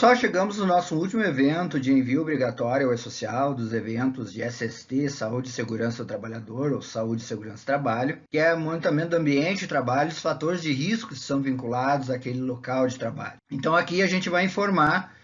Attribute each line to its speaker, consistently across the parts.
Speaker 1: pessoal, chegamos no nosso último evento de envio obrigatório ao E-Social dos eventos de SST, Saúde e Segurança do Trabalhador, ou Saúde e Segurança do Trabalho, que é monitoramento do ambiente de trabalho e os fatores de risco que são vinculados àquele local de trabalho. Então aqui a gente vai informar,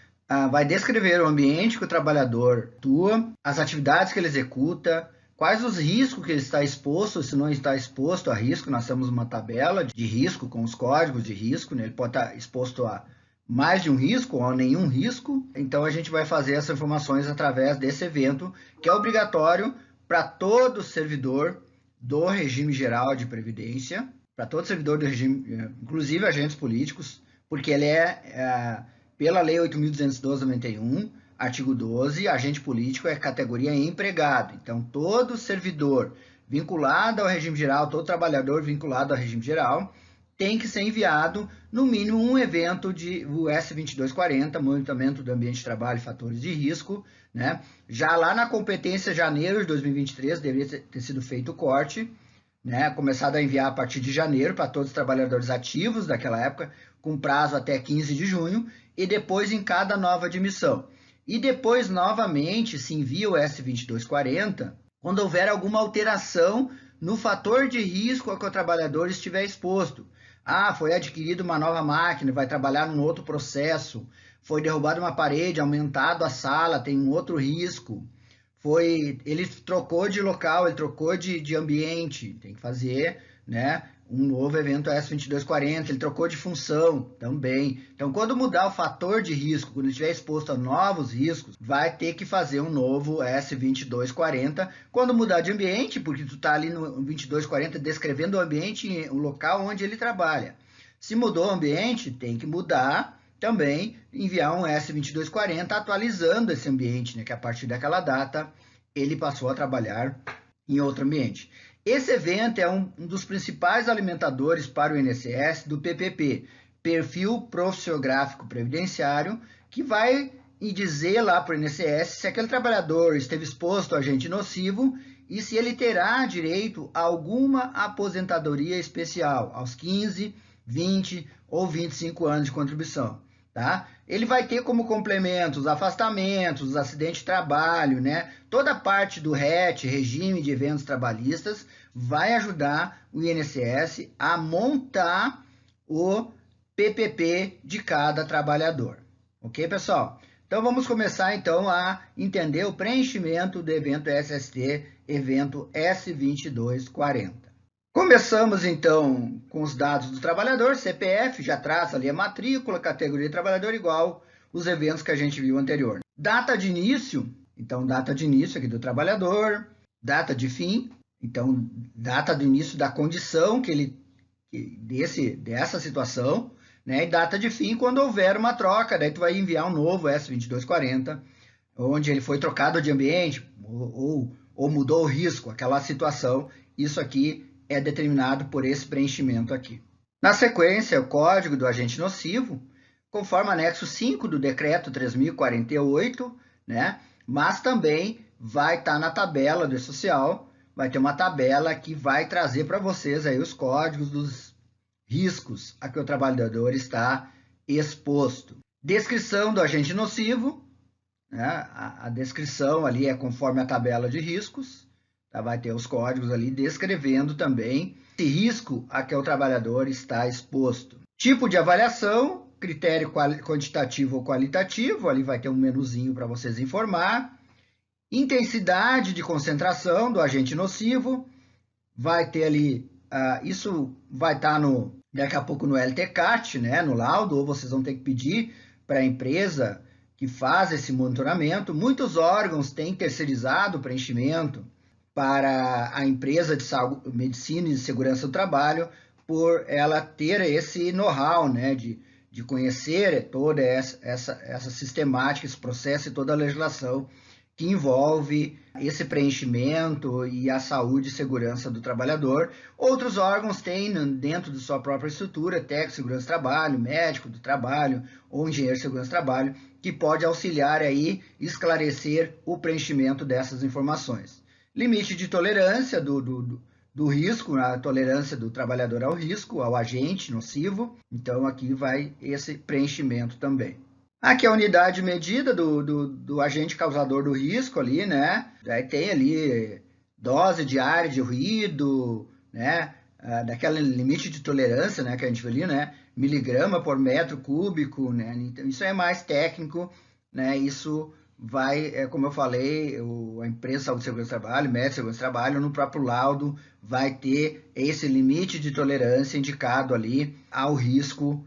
Speaker 1: vai descrever o ambiente que o trabalhador atua, as atividades que ele executa, quais os riscos que ele está exposto, se não está exposto a risco. Nós temos uma tabela de risco com os códigos de risco, né? Ele pode estar exposto a mais de um risco ou nenhum risco. Então a gente vai fazer essas informações através desse evento, que é obrigatório para todo servidor do regime geral de previdência, para todo servidor do regime, inclusive agentes políticos, porque ele pela Lei 8.212/91, artigo 12, agente político é categoria empregado. Então todo servidor vinculado ao regime geral, todo trabalhador vinculado ao regime geral, tem que ser enviado, no mínimo, um evento de US 2240, monitoramento do ambiente de trabalho e fatores de risco, né? Já lá na competência janeiro de 2023, deveria ter sido feito o corte, né? Começado a enviar a partir de janeiro para todos os trabalhadores ativos daquela época, com prazo até 15 de junho, e depois em cada nova admissão. E depois, novamente, se envia o S 2240, quando houver alguma alteração no fator de risco a que o trabalhador estiver exposto. Foi adquirida uma nova máquina, vai trabalhar num outro processo, foi derrubada uma parede, aumentado a sala, tem um outro risco, ele trocou de local, ele trocou de ambiente, tem que fazer, né, um novo evento S2240, ele trocou de função também. Então, quando mudar o fator de risco, quando ele estiver exposto a novos riscos, vai ter que fazer um novo S2240. Quando mudar de ambiente, porque tu está ali no 2240 descrevendo o ambiente, o local onde ele trabalha. Se mudou o ambiente, tem que mudar também, enviar um S2240 atualizando esse ambiente, né, que a partir daquela data ele passou a trabalhar em outro ambiente. Esse evento é um dos principais alimentadores para o INSS do PPP, Perfil Profissiográfico Previdenciário, que vai dizer lá para o INSS se aquele trabalhador esteve exposto a agente nocivo e se ele terá direito a alguma aposentadoria especial aos 15, 20 ou 25 anos de contribuição. Tá? Ele vai ter como complemento os afastamentos, os acidentes de trabalho, né? Toda a parte do RET, regime de eventos trabalhistas, vai ajudar o INSS a montar o PPP de cada trabalhador. Ok, pessoal? Então vamos começar então a entender o preenchimento do evento SST, evento S2240. Começamos, então, com os dados do trabalhador, CPF, já traz ali a matrícula, categoria de trabalhador igual os eventos que a gente viu anterior. Data de início, então, data de início aqui do trabalhador, data de fim, então, data de início da condição dessa situação, né? E data de fim quando houver uma troca, daí tu vai enviar um novo S2240, onde ele foi trocado de ambiente ou mudou o risco, aquela situação, isso aqui é determinado por esse preenchimento aqui. Na sequência, o código do agente nocivo, conforme anexo 5 do decreto 3.048, né? Mas também vai estar na tabela do E-Social, vai ter uma tabela que vai trazer para vocês aí os códigos dos riscos a que o trabalhador está exposto. Descrição do agente nocivo, né? A descrição ali é conforme a tabela de riscos. Vai ter os códigos ali descrevendo também esse risco a que o trabalhador está exposto. Tipo de avaliação, critério quantitativo ou qualitativo, ali vai ter um menuzinho para vocês informar. Intensidade de concentração do agente nocivo, vai ter ali, isso vai estar daqui a pouco no LTCAT, né, no laudo, ou vocês vão ter que pedir para a empresa que faz esse monitoramento. Muitos órgãos têm terceirizado o preenchimento para a empresa de saúde, medicina e segurança do trabalho, por ela ter esse know-how, né, de conhecer toda essa sistemática, esse processo e toda a legislação que envolve esse preenchimento e a saúde e segurança do trabalhador. Outros órgãos têm dentro de sua própria estrutura, técnico de segurança do trabalho, médico do trabalho ou engenheiro de segurança do trabalho, que pode auxiliar aí, esclarecer o preenchimento dessas informações. Limite de tolerância do risco, a tolerância do trabalhador ao risco, ao agente nocivo. Então, aqui vai esse preenchimento também. Aqui é a unidade de medida do agente causador do risco ali, né? Aí tem ali dose diária de ruído, né? Daquela limite de tolerância, né? Que a gente viu ali, né? Miligrama por metro cúbico, né? Então, isso é mais técnico, né? Isso vai, como eu falei, a empresa de saúde e segurança do trabalho, médico de segurança do trabalho, no próprio laudo vai ter esse limite de tolerância indicado ali ao risco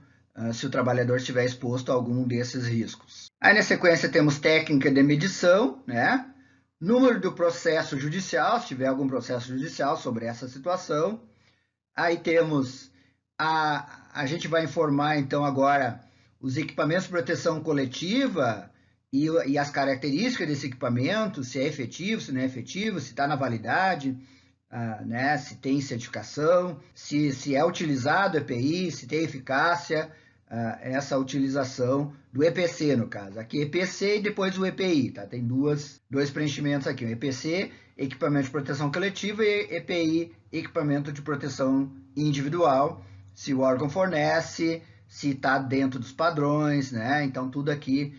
Speaker 1: se o trabalhador estiver exposto a algum desses riscos. Aí na sequência temos técnica de medição, né? Número do processo judicial, se tiver algum processo judicial sobre essa situação. Aí temos a gente vai informar então agora os equipamentos de proteção coletiva e as características desse equipamento, se é efetivo, se não é efetivo, se está na validade, né, se tem certificação, se é utilizado o EPI, se tem eficácia, essa utilização do EPC, no caso. Aqui EPC e depois o EPI, tá? Tem dois preenchimentos aqui, o EPC, equipamento de proteção coletiva, e EPI, equipamento de proteção individual, se o órgão fornece, se está dentro dos padrões, né? Então tudo aqui,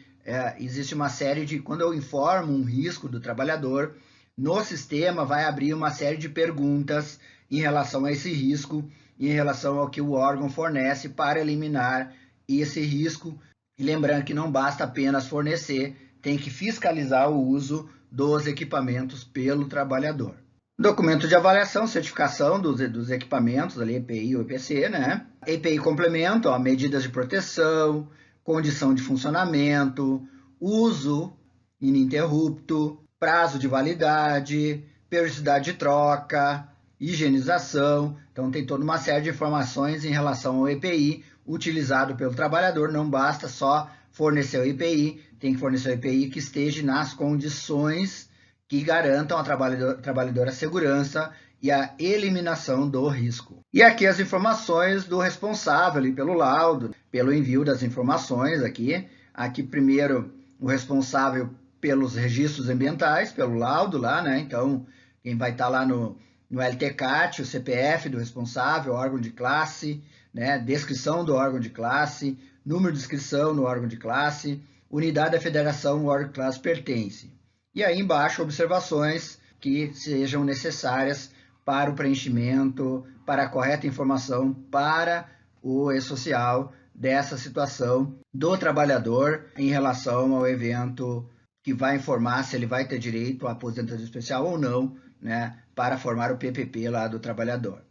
Speaker 1: existe uma série de, quando eu informo um risco do trabalhador, no sistema vai abrir uma série de perguntas em relação a esse risco, em relação ao que o órgão fornece para eliminar esse risco. E lembrando que não basta apenas fornecer, tem que fiscalizar o uso dos equipamentos pelo trabalhador. Documento de avaliação, certificação dos equipamentos, ali, EPI ou EPC, né? EPI complemento, ó, medidas de proteção, condição de funcionamento, uso ininterrupto, prazo de validade, periodicidade de troca, higienização. Então tem toda uma série de informações em relação ao EPI utilizado pelo trabalhador. Não basta só fornecer o EPI, tem que fornecer o EPI que esteja nas condições que garantam ao trabalhador a segurança e a eliminação do risco. E aqui as informações do responsável ali pelo laudo, pelo envio das informações aqui. Aqui primeiro o responsável pelos registros ambientais, pelo laudo lá, né? Então quem vai estar lá no LTCAT, o CPF do responsável, órgão de classe, né? Descrição do órgão de classe, número de inscrição no órgão de classe, unidade da federação, o órgão de classe pertence. E aí embaixo observações que sejam necessárias para o preenchimento, para a correta informação para o e-social dessa situação do trabalhador em relação ao evento que vai informar se ele vai ter direito à aposentadoria especial ou não, né, para formar o PPP lá do trabalhador.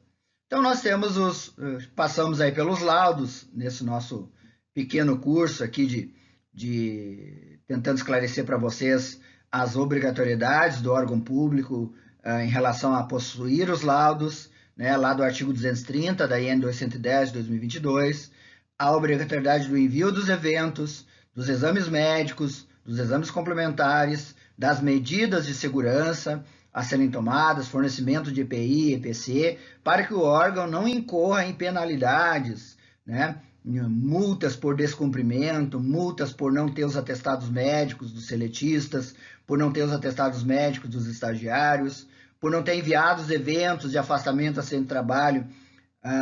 Speaker 1: Então nós temos passamos aí pelos laudos nesse nosso pequeno curso aqui de tentando esclarecer para vocês as obrigatoriedades do órgão público em relação a possuir os laudos, né, lá do artigo 230 da IN 210 de 2022, a obrigatoriedade do envio dos eventos, dos exames médicos, dos exames complementares, das medidas de segurança a serem tomadas, fornecimento de EPI, EPC, para que o órgão não incorra em penalidades, né? Multas por descumprimento, multas por não ter os atestados médicos dos seletistas, por não ter os atestados médicos dos estagiários, por não ter enviado os eventos de afastamento a centro de trabalho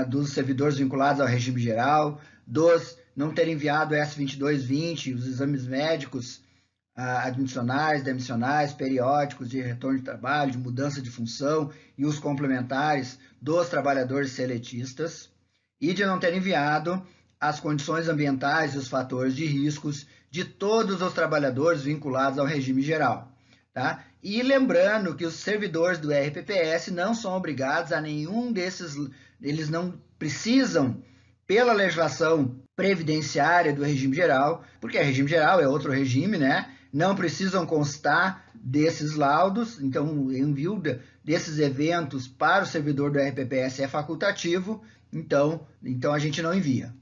Speaker 1: dos servidores vinculados ao regime geral, não ter enviado o S2220, os exames médicos admissionais, demissionais, periódicos de retorno de trabalho, de mudança de função e os complementares dos trabalhadores seletistas, e de não ter enviado as condições ambientais e os fatores de riscos de todos os trabalhadores vinculados ao regime geral. Tá? E lembrando que os servidores do RPPS não são obrigados a nenhum desses, eles não precisam, pela legislação previdenciária do regime geral, porque regime geral é outro regime, né? Não precisam constar desses laudos, então o envio desses eventos para o servidor do RPPS é facultativo, então a gente não envia.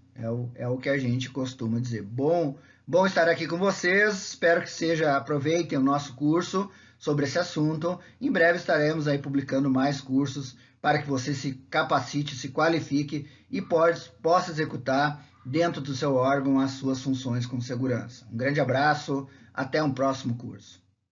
Speaker 1: É o que a gente costuma dizer. Bom estar aqui com vocês, espero que aproveitem o nosso curso sobre esse assunto. Em breve estaremos aí publicando mais cursos para que você se capacite, se qualifique e possa executar dentro do seu órgão as suas funções com segurança. Um grande abraço, até um próximo curso.